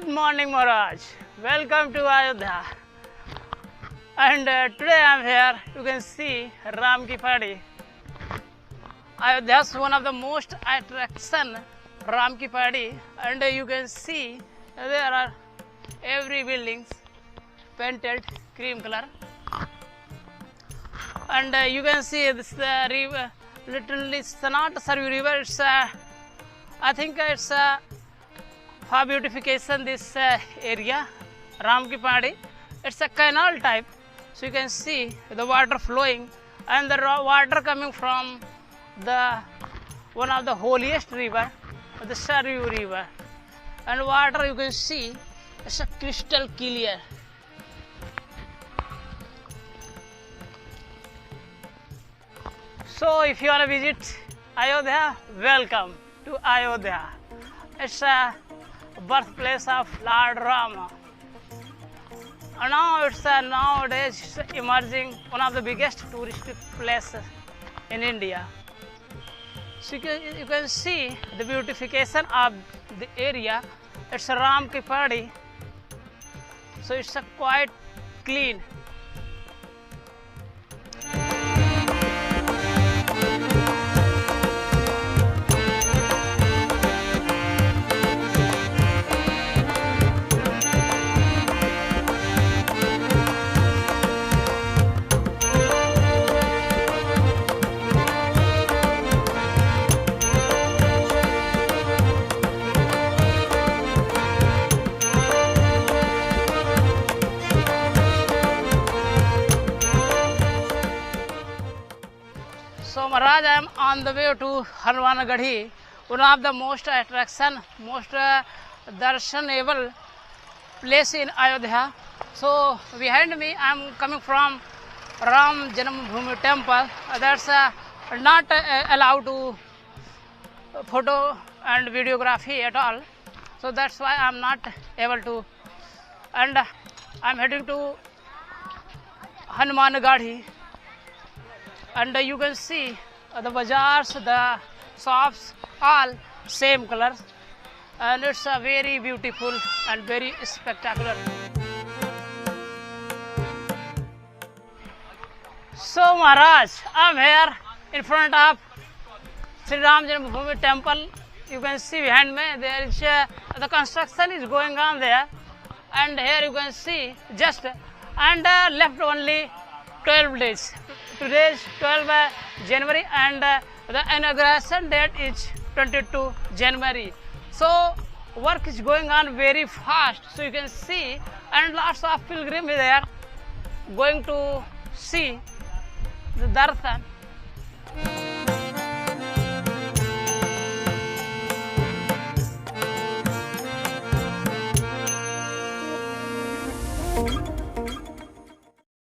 Good morning, Maharaj. Welcome to Ayodhya. And today I am here. You can see Ram ki Padi. Ayodhya is one of the most attraction Ram ki Padi, and you can see there are every buildings painted cream color, and you can see this river. Literally, it's not a Sarvi river. It's I think it's for beautification this area, Ram ki Padi. It's a canal type, so you can see the water flowing and the water coming from the one of the holiest river, the Sarvi river, and water you can see it's a crystal clear. So if you want to visit Ayodhya, welcome to Ayodhya. It's a birthplace of Lord Rama. And now it's nowadays it's emerging one of the biggest touristic places in India. So you can see the beautification of the area. It's a Ram ki Padi. So it's a quite clean. So Maharaj, I am on the way to Hanuman Gadhi, one of the most attraction, most darshanable place in Ayodhya. So behind me, I am coming from Ram Janambhoomi temple. That's not allowed to photo and videography at all. So that's why I am not able to. And I am heading to Hanuman Gadhi. And you can see the bazaars, the shops, all same color, and it's a very beautiful and very spectacular. So Maharaj, I'm here in front of Sri Ram Janambhoomi temple. You can see behind me there is the construction is going on there, and here you can see just and left only 12 days. Today is 12 January and the inauguration date is 22 January. So work is going on very fast. So you can see, and lots of pilgrims there going to see the darshan.